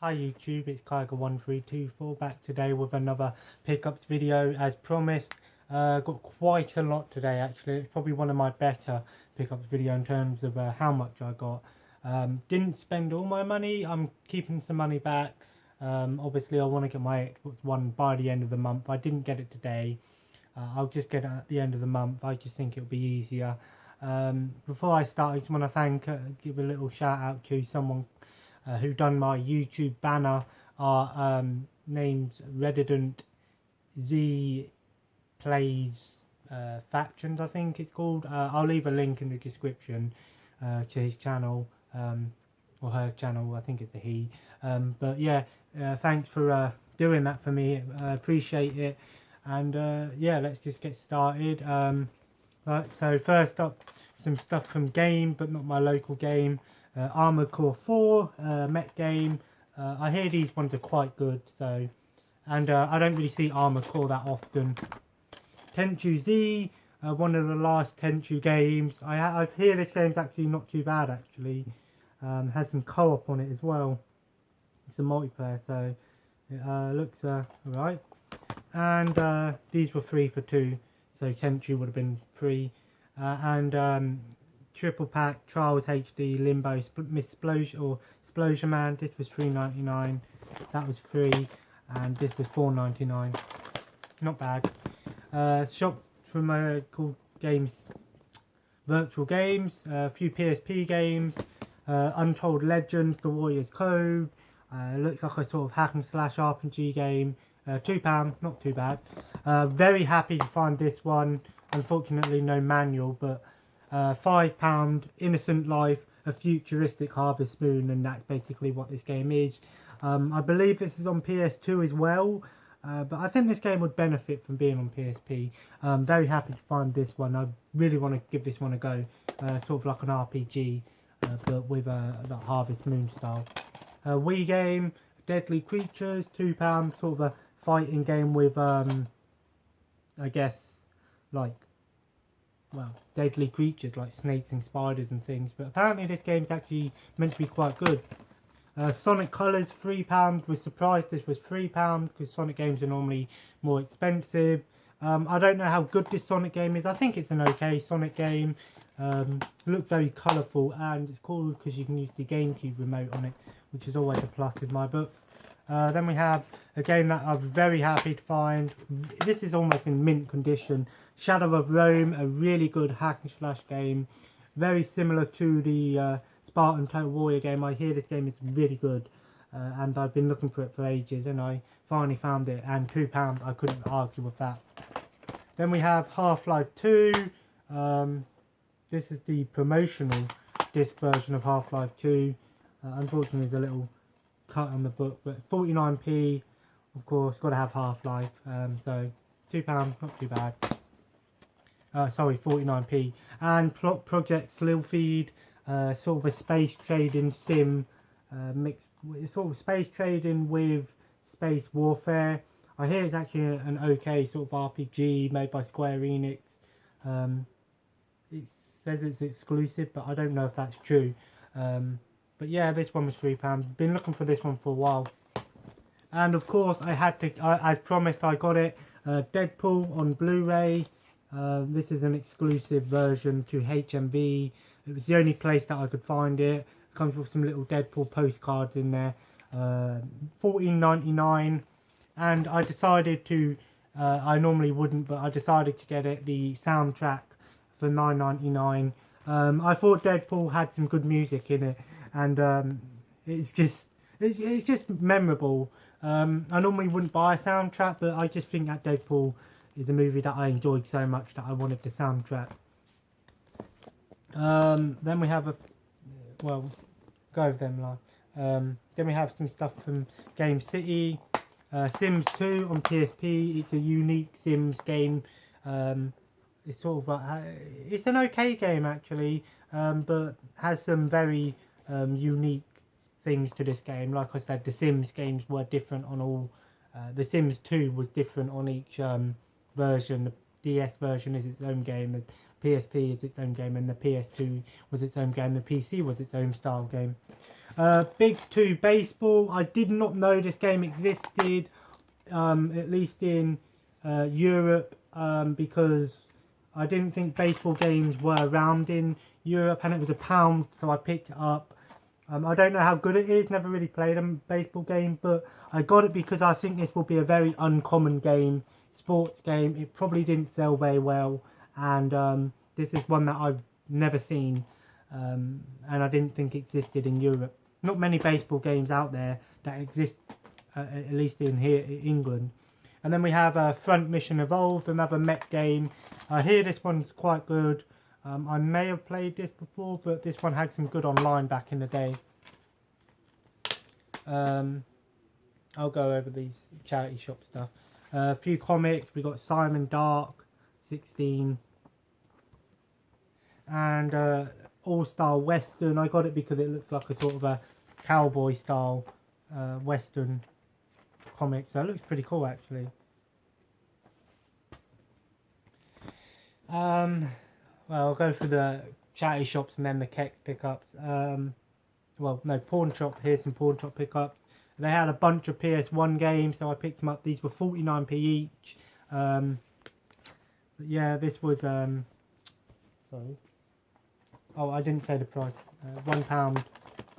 Hi YouTube, it's Kaiger1324 back today with another pickups video as promised. Got quite a lot today actually. It's probably one of my better pickups video in terms of how much I got. Didn't spend all my money, I'm keeping some money back. Obviously I want to get my Xbox One by the end of the month. I didn't get it today. I'll just get it at the end of the month. I just think it'll be easier. Before I start, I just want to give a little shout out to someone who done my YouTube banner. Our name's Redundant Z Plays Factions, I think it's called. I'll leave a link in the description to his channel, or her channel, I think it's a he. But yeah, thanks for doing that for me. I appreciate it. And yeah, let's just get started. Right, so first up, some stuff from game, but not my local game. Armored Core 4, mech game. I hear these ones are quite good, so, and I don't really see Armored Core that often. Thankyou Z, one of the last Thankyou games. I hear this game's actually not too bad actually. Has some co-op on it as well. It's a multiplayer, so it looks alright. And these were 3 for 2, so Thankyou would have been free. And triple pack Trials HD Limbo Splosion Man. This was $3.99. That was free, and this was $4.99. Not bad. Shop from called Games, Virtual Games. A few PSP games. Untold Legends, The Warrior's Code. Looks like a sort of hack and slash RPG game. £2, not too bad. Very happy to find this one. Unfortunately, no manual, but £5, Innocent Life, a futuristic Harvest Moon, and that's basically what this game is. I believe this is on PS2 as well, but I think this game would benefit from being on PSP. Very happy to find this one. I really want to give this one a go. Sort of like an RPG, but with the Harvest Moon style. Wii game, Deadly Creatures, £2, sort of a fighting game with, I guess, like, well, deadly creatures like snakes and spiders and things, but apparently this game's actually meant to be quite good. Sonic Colors, £3. Was surprised this was £3 because Sonic games are normally more expensive. I don't know how good this Sonic game is. I think it's an okay Sonic game. Looks very colourful, and it's cool because you can use the GameCube remote on it, which is always a plus in my book. Then we have a game that I'm very happy to find. This is almost in mint condition. Shadow of Rome, a really good hack and slash game. Very similar to the Spartan Total Warrior game. I hear this game is really good. And I've been looking for it for ages, and I finally found it. And £2, I couldn't argue with that. Then we have Half-Life 2. This is the promotional disc version of Half-Life 2. Unfortunately, there's a little cut on the book, but 49p, of course, got to have Half-Life, so £2, not too bad. Sorry, 49p. And Project Slillfeed, sort of a space trading sim, mixed, sort of space trading with space warfare. I hear it's actually an okay sort of RPG made by Square Enix. It says it's exclusive, but I don't know if that's true. But yeah, this one was £3. Been looking for this one for a while. And of course, I had to, as promised, I got it. Deadpool on Blu-ray. This is an exclusive version to HMV. It was the only place that I could find it. It comes with some little Deadpool postcards in there. $14.99. And I decided to, I normally wouldn't, but I decided to get it, the soundtrack, for $9.99. I thought Deadpool had some good music in it. And it's just memorable. I normally wouldn't buy a soundtrack, but I just think that Deadpool is a movie that I enjoyed so much that I wanted the soundtrack. Then we have well, go over them live. Then we have some stuff from Game City. Sims 2 on PSP. It's a unique Sims game. It's sort of like, it's an okay game actually, but has some very unique things to this game. Like I said, the Sims games were different on all. The Sims 2 was different on each version. The DS version is its own game, the PSP is its own game, and the PS2 was its own game, the PC was its own style game. Big 2 Baseball. I did not know this game existed, at least in Europe, because I didn't think baseball games were around in Europe, and it was £1, so I picked it up. I don't know how good it is, never really played a baseball game, but I got it because I think this will be a very uncommon game, sports game. It probably didn't sell very well, and this is one that I've never seen, and I didn't think existed in Europe. Not many baseball games out there that exist, at least in here in England. And then we have Front Mission Evolved, another mech game. I hear this one's quite good. I may have played this before, but this one had some good online back in the day. I'll go over these charity shop stuff. A few comics. We got Simon Dark, 16. And All-Star Western. I got it because it looks like a sort of a cowboy style Western comic. So it looks pretty cool actually. Well, I'll go through the charity shops and then the Kex pickups. Well, no, pawn shop. Here's some pawn shop pickups. They had a bunch of PS1 games, so I picked them up. These were 49p each. But yeah, this was sorry. Oh, I didn't say the price. £1,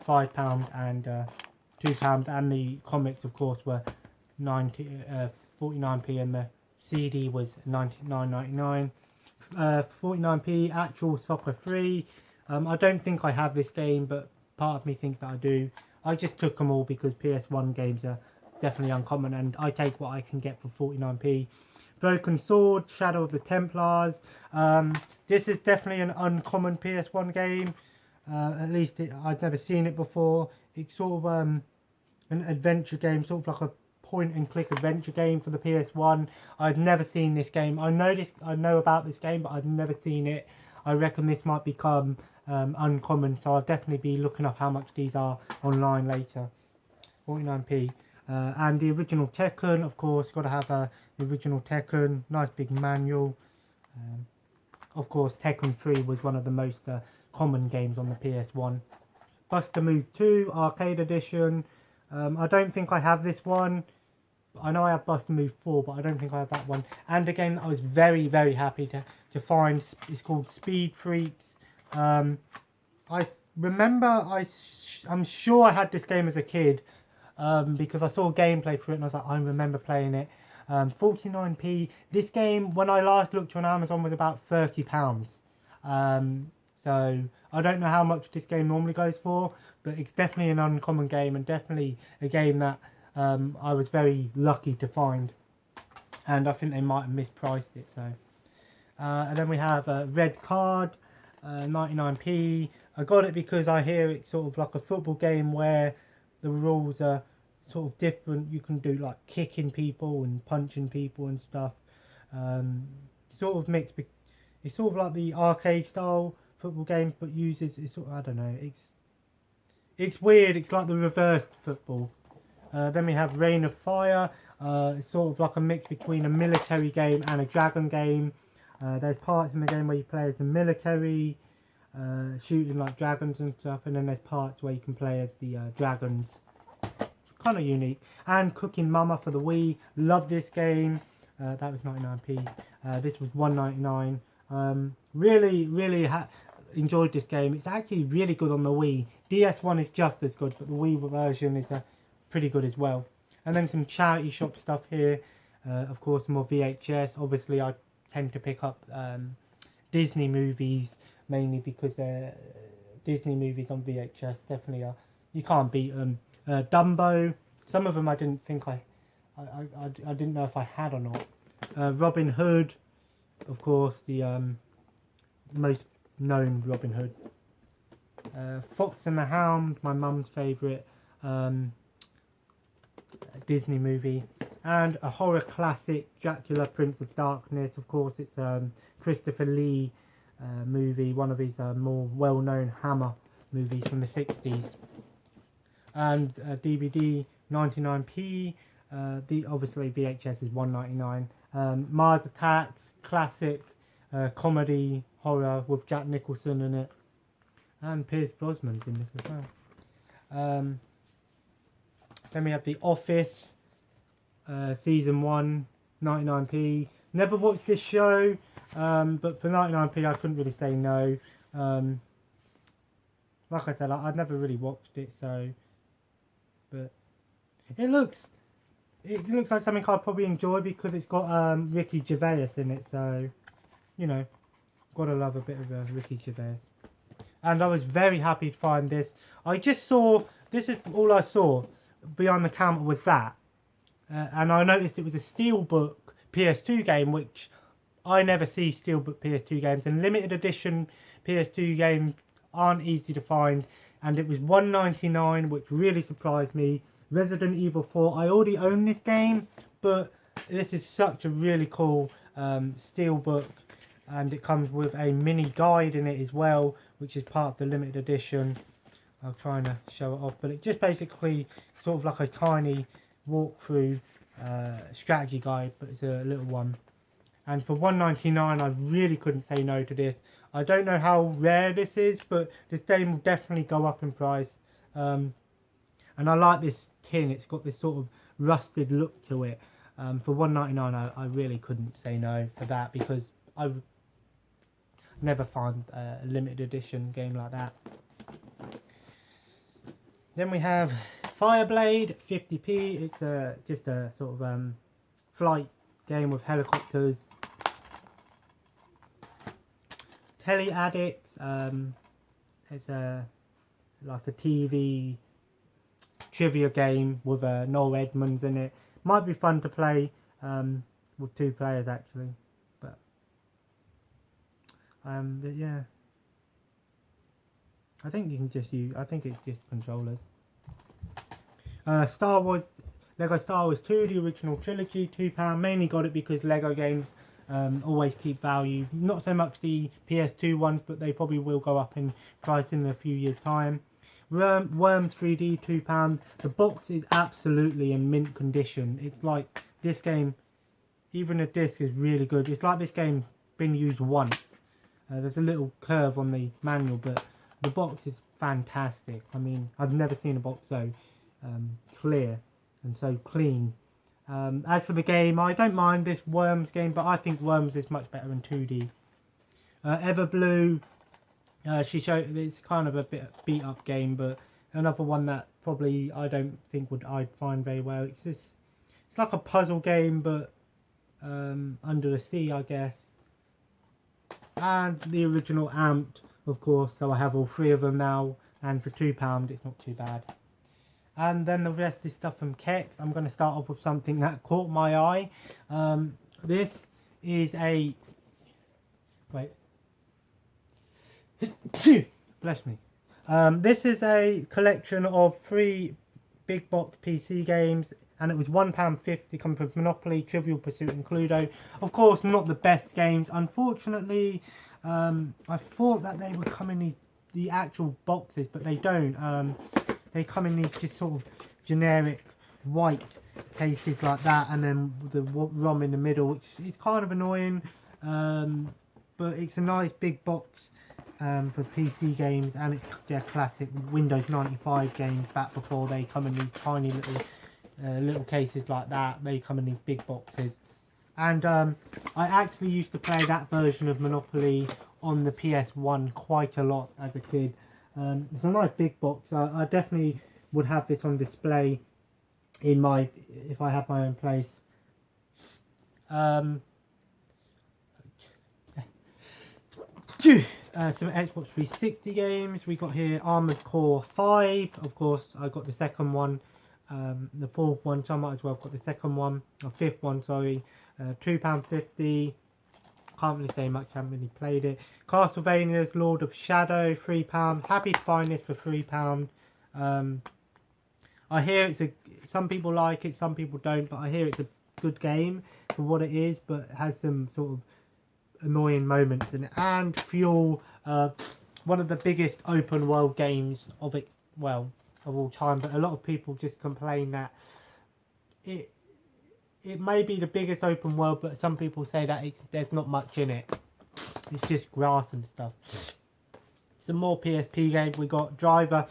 £5, and £2. And the comics, of course, were 49p, and the CD was £99.99. 49p, actual soccer free. I don't think I have this game, but part of me thinks that I do. I just took them all because PS1 games are definitely uncommon, and I take what I can get for 49p. Broken Sword, Shadow of the Templars. This is definitely an uncommon PS1 game. At least I'd never seen it before. It's sort of an adventure game, sort of like a point and click adventure game for the PS1. I've never seen this game. I know about this game, but I've never seen it. I reckon this might become uncommon, so I'll definitely be looking up how much these are online later. 49p. And the original Tekken, of course, got to have the original Tekken. Nice big manual. Of course, Tekken 3 was one of the most common games on the PS1. Buster Move 2 Arcade Edition. I don't think I have this one. I know I have Buster Move 4, but I don't think I have that one. And a game that I was very, very happy to find is called Speed Freaks. I remember, I'm sure I had this game as a kid, because I saw gameplay for it and I was like, I remember playing it. 49p. This game, when I last looked on Amazon, was about £30. So I don't know how much this game normally goes for, but it's definitely an uncommon game, and definitely a game that I was very lucky to find. And I think they might have mispriced it. So, and then we have a Red Card, 99p. I got it because I hear it's sort of like a football game where the rules are sort of different. You can do like kicking people and punching people and stuff. Sort of mixed. It's sort of like the arcade style football game, but uses, it's sort of, I don't know, it's weird. It's like the reversed football. Then we have Reign of Fire. It's sort of like a mix between a military game and a dragon game. There's parts in the game where you play as the military, shooting like dragons and stuff, and then there's parts where you can play as the dragons. Kind of unique. And Cooking Mama for the Wii. Love this game. That was 99p. This was $1.99. Really enjoyed this game. It's actually really good on the Wii. DS1 is just as good, but the Wii version is pretty good as well. And then some charity shop stuff here. Of course, more VHS. Obviously, I tend to pick up Disney movies, mainly because Disney movies on VHS definitely are. You can't beat them. Dumbo. Some of them I didn't think I didn't know if I had or not. Robin Hood. Of course, the most known Robin Hood. Fox and the Hound, my mum's favourite Disney movie. And a horror classic, Dracula, Prince of Darkness. Of course, it's Christopher Lee movie, one of his more well-known Hammer movies from the 60s. And DVD, 99p. Obviously, VHS is $1.99. Mars Attacks, classic comedy horror with Jack Nicholson in it, and Pierce Brosnan's in this as well. Then we have The Office, season 1, 99p. Never watched this show, but for 99p I couldn't really say no. Like I said, I'd never really watched it, so, but it looks like something I'd probably enjoy because it's got Ricky Gervais in it, so, you know, gotta love a bit of Ricky Gervais. And I was very happy to find this. I just saw, this is all I saw behind the counter was that. And I noticed it was a Steelbook PS2 game, which I never see Steelbook PS2 games. And limited edition PS2 games aren't easy to find. And it was $1.99, which really surprised me. Resident Evil 4, I already own this game, but this is such a really cool Steelbook. And it comes with a mini guide in it as well, which is part of the limited edition. I'm trying to show it off, but it just basically sort of like a tiny walkthrough strategy guide, but it's a little one. And for $1.99, I really couldn't say no to this. I don't know how rare this is, but this game will definitely go up in price. And I like this tin. It's got this sort of rusted look to it. For $1.99, I really couldn't say no for that, because I would never find a limited edition game like that. Then we have Fireblade 50p. It's just a sort of flight game with helicopters. Telly Addicts. It's like a TV trivia game with Noel Edmonds in it. Might be fun to play with 2 players actually. But yeah. I think you can just use, I think it's just controllers. Star Wars, Lego Star Wars 2, the original trilogy, £2. Mainly got it because Lego games always keep value. Not so much the PS2 ones, but they probably will go up in price in a few years' time. Worms 3D, £2. The box is absolutely in mint condition. It's like this game, even the disc is really good. It's like this game been used once. There's a little curve on the manual, but the box is fantastic. I mean, I've never seen a box so clear and so clean. As for the game, I don't mind this Worms game, but I think Worms is much better in 2D. Everblue, she showed it's kind of a bit beat up game, but another one that probably I don't think I'd find very well. It's like a puzzle game, but under the sea, I guess. And the original Amped, of course, so I have all 3 of them now, and for £2 it's not too bad. And then the rest is stuff from Kex. I'm going to start off with something that caught my eye. This is a... Wait. Bless me. This is a collection of 3 big box PC games, and it was £1.50, coming with Monopoly, Trivial Pursuit and Cluedo. Of course, not the best games. Unfortunately, I thought that they would come in the actual boxes, but they don't. They come in these just sort of generic white cases like that, and then the ROM in the middle, which is kind of annoying. But it's a nice big box for PC games, and it's their classic Windows 95 games back before they come in these tiny little cases like that. They come in these big boxes. And I actually used to play that version of Monopoly on the PS1 quite a lot as a kid. It's a nice big box. I definitely would have this on display in if I had my own place. Some Xbox 360 games. We got here Armored Core 5. Of course, I got the second one. The 4th one, so I might as well have got the second one, or 5th one, sorry. £2.50. Can't really say much, haven't really played it. Castlevania's Lord of Shadow, £3. Happy to find this for £3. I hear some people like it, some people don't, but I hear it's a good game for what it is, but it has some sort of annoying moments in it. And Fuel, one of the biggest open world games of all time, but a lot of people just complain that it may be the biggest open world, but some people say that there's not much in it. It's just grass and stuff. Some more PSP games. We got Driver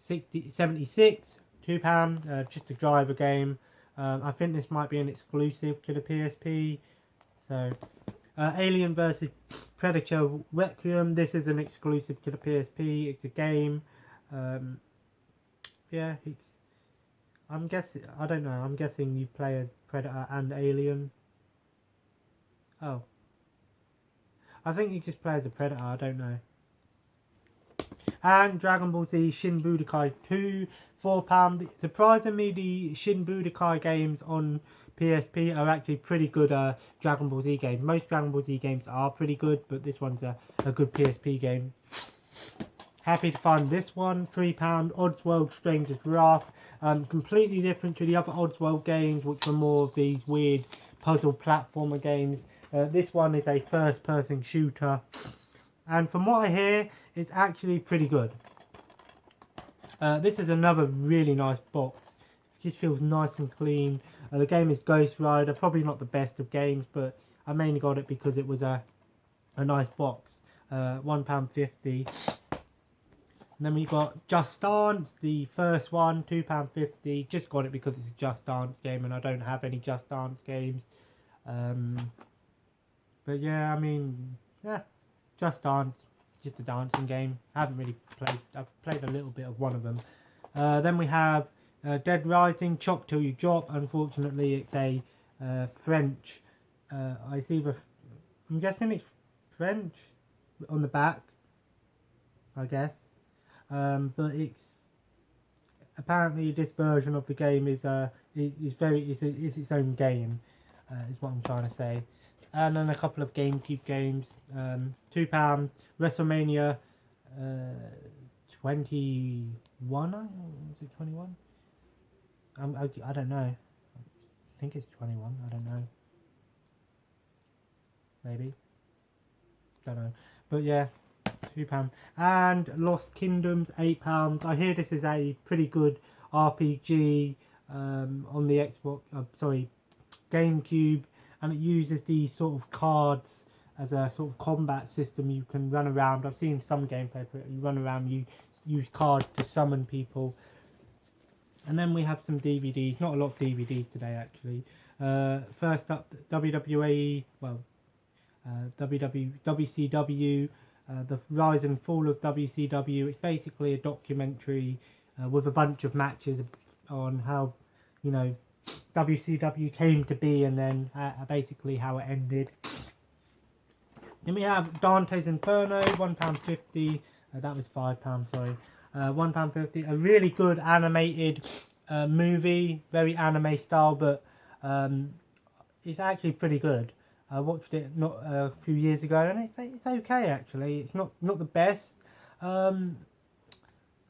76, £2, just a driver game. I think this might be an exclusive to the PSP. So, Alien vs Predator Requiem. This is an exclusive to the PSP. It's a game. Yeah, I'm guessing. I don't know. I'm guessing you play as Predator and Alien. Oh, I think you just play as a Predator. I don't know. And Dragon Ball Z Shin Budokai 2, £4. Surprisingly, the Shin Budokai games on PSP are actually pretty good Dragon Ball Z games. Most Dragon Ball Z games are pretty good, but this one's a good PSP game. Happy to find this one, £3, Oddsworld Stranger's Wrath. Completely different to the other Oddsworld games, which were more of these weird puzzle platformer games. This one is a first-person shooter. And from what I hear, it's actually pretty good. This is another really nice box. It just feels nice and clean. The game is Ghost Rider, probably not the best of games, but I mainly got it because it was a nice box. £1.50. And then we got Just Dance, the first one, £2.50. Just got it because it's a Just Dance game and I don't have any Just Dance games. But yeah, I mean, yeah, Just Dance, just a dancing game. I haven't really played, I've played a little bit of one of them. Then we have Dead Rising, Chop Till You Drop. Unfortunately, it's a French, it's either, I'm guessing it's French on the back, I guess. But it's apparently this version of the game is it's its own game, is what I'm trying to say. And then a couple of GameCube games. £2, WrestleMania 21. Is it 21? I don't know. I think it's 21. I don't know. Maybe. Don't know. But yeah. £2. And Lost Kingdoms, £8. I hear this is a pretty good RPG on the Xbox, GameCube, and it uses these sort of cards as a sort of combat system. You can run around. I've seen some gameplay for it. You run around, you use cards to summon people. And then we have some DVDs. Not a lot of DVDs today, actually. First up, WCW. The Rise and Fall of WCW. It's basically a documentary with a bunch of matches on how, you know, WCW came to be and then basically how it ended. Then we have Dante's Inferno, £1.50. That was £5, sorry. £1.50. A really good animated movie, very anime style, but it's actually pretty good. I watched it not a few years ago, and it's okay actually. It's not the best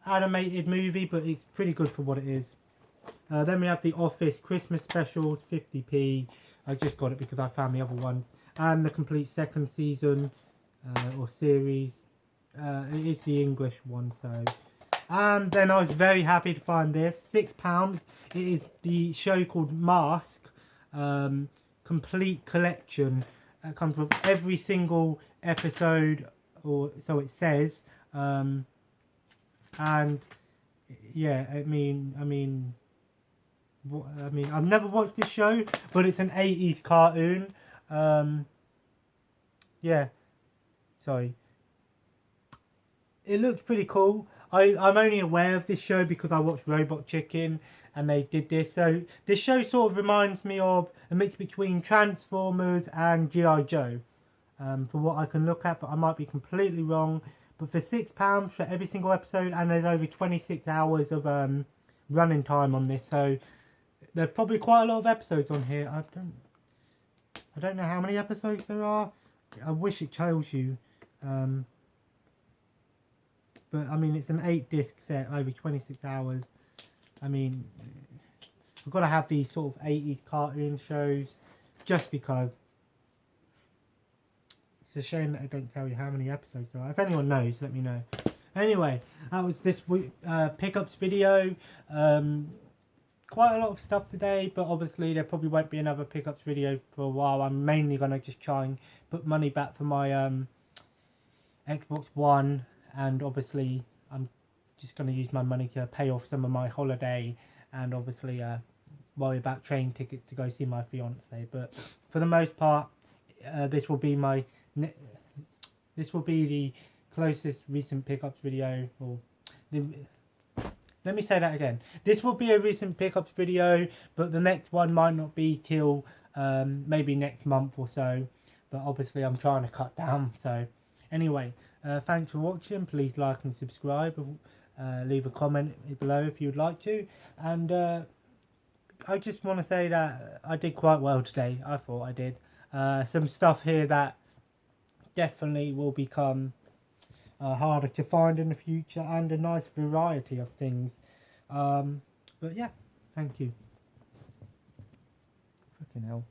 animated movie, but it's pretty good for what it is. Then we have The Office Christmas Specials, 50p. I just got it because I found the other ones, and the complete second season or series. It is the English one, so. And then I was very happy to find this, £6. It is the show called Mask. Complete collection. It comes with every single episode, or so it says. And yeah, I mean, I've never watched this show, but it's an 80s cartoon. Yeah, sorry. It looks pretty cool. I'm only aware of this show because I watched Robot Chicken and they did this. So this show sort of reminds me of a mix between Transformers and G.I. Joe. For what I can look at, but I might be completely wrong. But for £6 for every single episode, and there's over 26 hours of running time on this, so there's probably quite a lot of episodes on here. I don't know how many episodes there are. I wish it tells you. But I mean, it's an 8-disc set over 26 hours. I mean, we've got to have these sort of 80s cartoon shows just because. It's a shame that I don't tell you how many episodes there are. If anyone knows, let me know. Anyway, that was this week pickups video. Quite a lot of stuff today, but obviously there probably won't be another pickups video for a while. I'm mainly going to just try and put money back for my Xbox One, and obviously I'm just going to use my money to pay off some of my holiday, and obviously worry about train tickets to go see my fiance. But for the most part, this will be the closest recent pickups video, or let me say that again. This will be a recent pickups video, but the next one might not be till maybe next month or so. But obviously I'm trying to cut down. So anyway, thanks for watching. Please like and subscribe. Leave a comment below if you'd like to. And I just want to say that I did quite well today. I thought I did. Some stuff here that definitely will become harder to find in the future, and a nice variety of things. But yeah, thank you. Fucking hell.